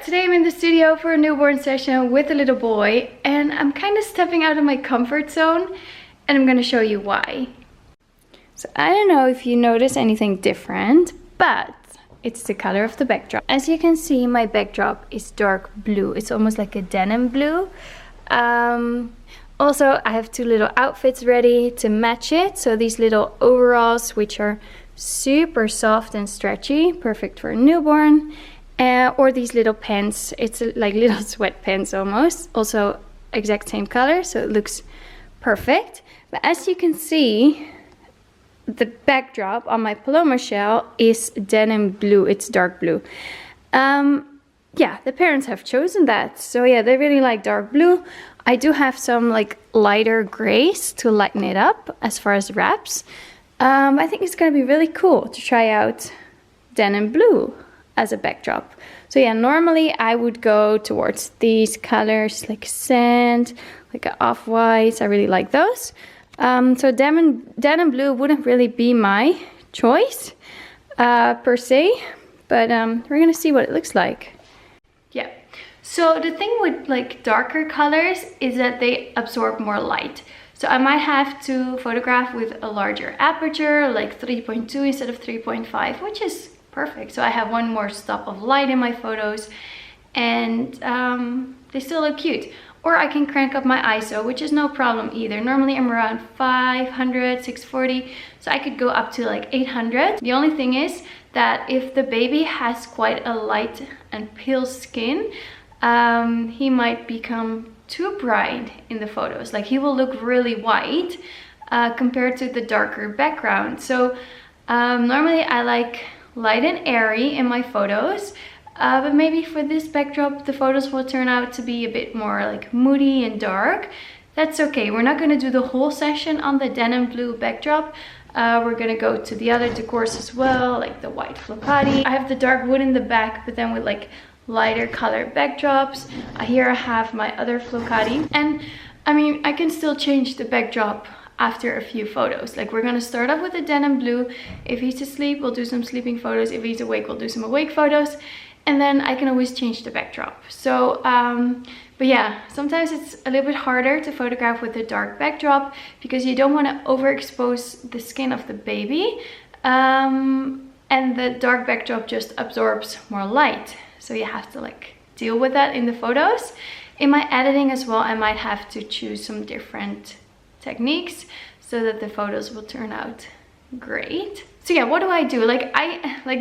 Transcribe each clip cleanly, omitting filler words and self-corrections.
today I'm in the studio for a newborn session with a little boy, and I'm kind of stepping out of my comfort zone, and I'm going to show you why. So I don't know if you notice anything different, but it's the color of the backdrop. As you can see, my backdrop is dark blue. It's almost like a denim blue. Also, I have two little outfits ready to match it. So these little overalls, which are super soft and stretchy, perfect for a newborn. Or these little pants. It's like little sweatpants almost. Also exact same color, so it looks perfect. But as you can see, the backdrop on my Paloma shell is denim blue. It's dark blue. Yeah, the parents have chosen that. So yeah, they really like dark blue. I do have some like lighter grays to lighten it up as far as wraps. I think it's gonna be really cool to try out denim blue as a backdrop. So yeah, normally I would go towards these colors like sand, like an off-white. I really like those. So denim blue wouldn't really be my choice per se, but we're gonna see what it looks like. Yeah, so the thing with like darker colors is that they absorb more light. So I might have to photograph with a larger aperture, like 3.2 instead of 3.5, which is perfect. So I have one more stop of light in my photos, and they still look cute. Or I can crank up my ISO, which is no problem either. Normally I'm around 500, 640, so I could go up to like 800. The only thing is that if the baby has quite a light and pale skin, he might become too bright in the photos. Like he will look really white compared to the darker background. So normally I like light and airy in my photos. But maybe for this backdrop, the photos will turn out to be a bit more like moody and dark. That's okay. We're not going to do the whole session on the denim blue backdrop. We're going to go to the other decors as well, like the white flocati. I have the dark wood in the back, but then with like lighter colored backdrops. Here I have my other flocati. And I mean, I can still change the backdrop after a few photos. Like we're gonna start off with the denim blue. If he's asleep, we'll do some sleeping photos. If he's awake, we'll do some awake photos. And then I can always change the backdrop. So, but yeah, sometimes it's a little bit harder to photograph with a dark backdrop because you don't want to overexpose the skin of the baby. And the dark backdrop just absorbs more light. So you have to like deal with that in the photos. In my editing as well, I might have to choose some different techniques so that the photos will turn out great. So yeah, what do I do? Like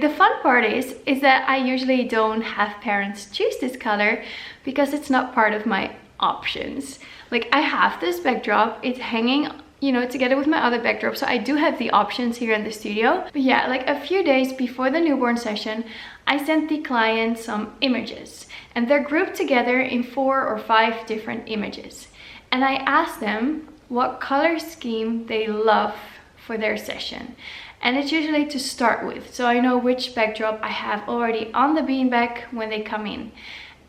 the fun part is that I usually don't have parents choose this color because it's not part of my options. Like I have this backdrop, it's hanging, you know, together with my other backdrop, so I do have the options here in the studio. But yeah, like a few days before the newborn session, I sent the client some images, and they're grouped together in 4 or 5 different images. And I asked them what color scheme they love for their session. And it's usually to start with, so I know which backdrop I have already on the beanbag when they come in.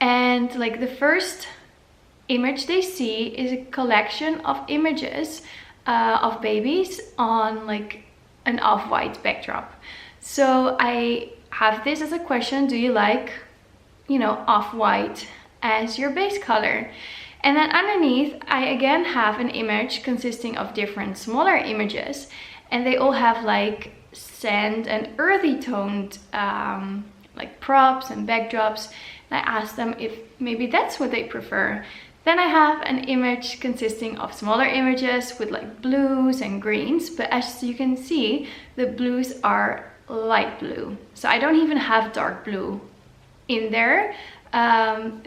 And like the first image they see is a collection of images of babies on like an off-white backdrop. So I have this as a question: do you like, you know, off-white as your base color? And then underneath I again have an image consisting of different smaller images, and they all have like sand and earthy toned like props and backdrops. And I asked them if maybe that's what they prefer. Then I have an image consisting of smaller images with like blues and greens, but as you can see, the blues are light blue. So I don't even have dark blue in there.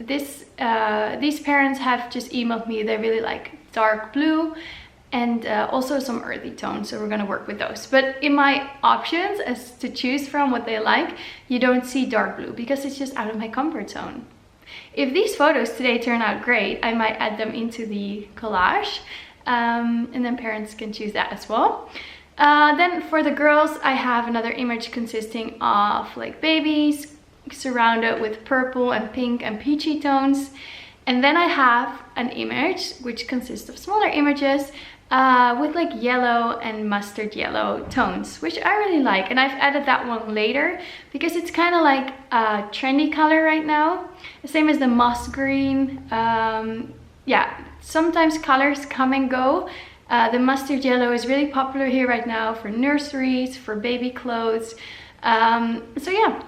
These parents have just emailed me, they really like dark blue and also some earthy tones, so we're gonna work with those. But in my options as to choose from what they like, you don't see dark blue because it's just out of my comfort zone. If these photos today turn out great, I might add them into the collage, and then parents can choose that as well. Then for the girls, I have another image consisting of like babies surrounded with purple and pink and peachy tones. And then I have an image which consists of smaller images with like yellow and mustard yellow tones, which I really like. And I've added that one later because it's kind of like a trendy color right now, the same as the moss green. Yeah, sometimes colors come and go. The mustard yellow is really popular here right now for nurseries, for baby clothes. So yeah,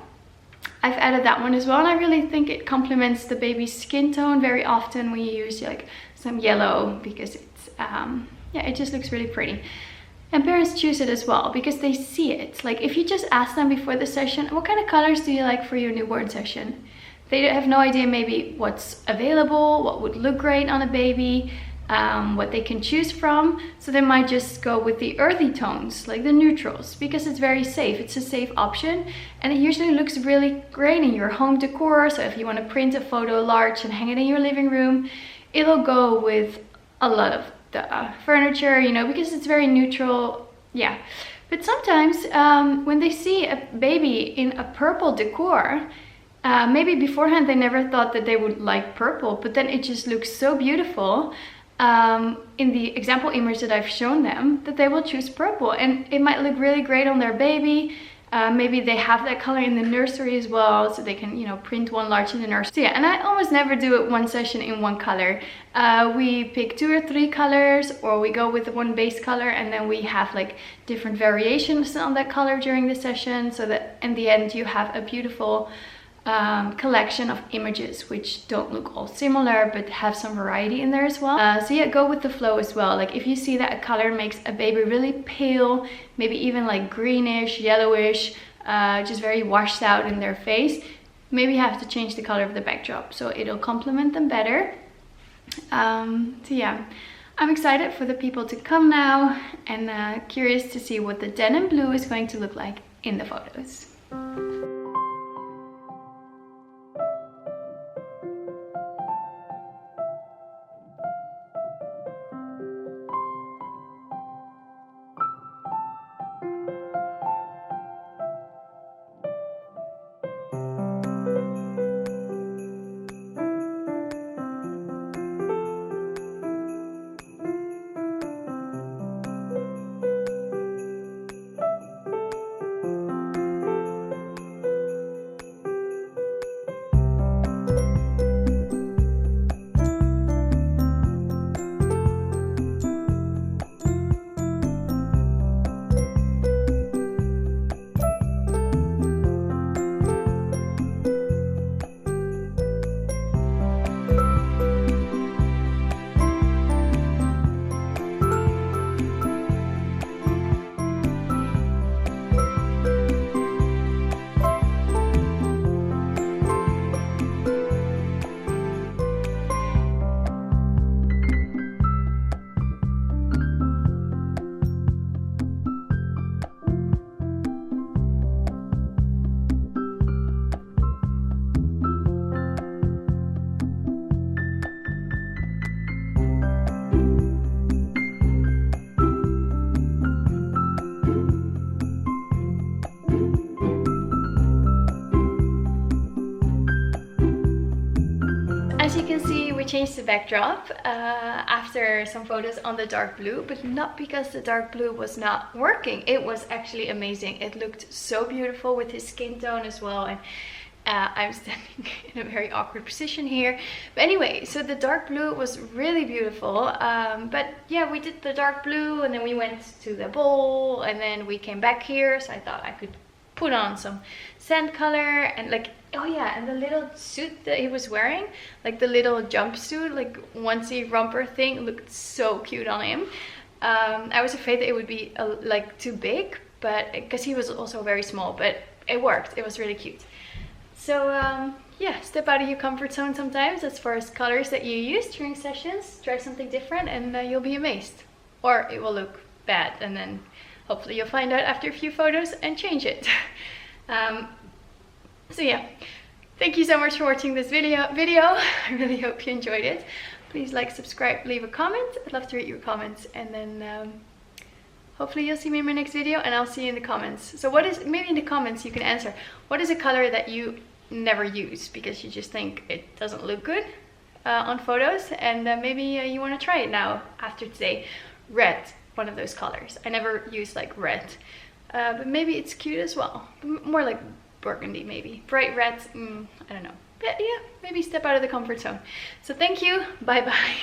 I've added that one as well, and I really think it complements the baby's skin tone. Very often we use like some yellow because it's yeah, it just looks really pretty. And parents choose it as well because they see it. Like if you just ask them before the session, what kind of colors do you like for your newborn session? They have no idea maybe what's available, what would look great on a baby, what they can choose from. So they might just go with the earthy tones, like the neutrals, because it's very safe. It's a safe option, and it usually looks really great in your home decor. So if you want to print a photo large and hang it in your living room, it'll go with a lot of the furniture, you know, because it's very neutral. Yeah, but sometimes when they see a baby in a purple decor, maybe beforehand they never thought that they would like purple, but then it just looks so beautiful in the example image that I've shown them, that they will choose purple, and it might look really great on their baby. Maybe they have that color in the nursery as well, so they can, you know, print one large in the nursery. So yeah, and I almost never do it one session in one color. We pick 2 or 3 colors, or we go with one base color, and then we have like different variations on that color during the session, so that in the end you have a beautiful collection of images which don't look all similar but have some variety in there as well. So yeah, go with the flow as well. Like if you see that a color makes a baby really pale, maybe even like greenish, yellowish, just very washed out in their face, maybe you have to change the color of the backdrop so it'll complement them better. So yeah, I'm excited for the people to come now, and curious to see what the denim blue is going to look like in the photos. As you can see, we changed the backdrop after some photos on the dark blue, but not because the dark blue was not working. It was actually amazing. It looked so beautiful with his skin tone as well, and I'm standing in a very awkward position here. But anyway, so the dark blue was really beautiful. But yeah, we did the dark blue, and then we went to the bowl, and then we came back here, so I thought I could put on some sand color, and like, oh yeah, and the little suit that he was wearing, like the little jumpsuit, like onesie romper thing, looked so cute on him. I was afraid that it would be like too big, but because he was also very small, but it worked. It was really cute. So yeah, step out of your comfort zone sometimes as far as colors that you use during sessions. Try something different, and you'll be amazed, or it will look bad, and then hopefully you'll find out after a few photos and change it. So yeah, thank you so much for watching this video. I really hope you enjoyed it. Please like, subscribe, leave a comment. I'd love to read your comments, and then hopefully you'll see me in my next video, and I'll see you in the comments. So what is, maybe in the comments you can answer, what is a color that you never use because you just think it doesn't look good on photos, and maybe you want to try it now after today. red, one of those colors. I never use like red, but maybe it's cute as well. More like burgundy, maybe. Bright red, I don't know. But yeah, maybe step out of the comfort zone. So thank you, bye bye.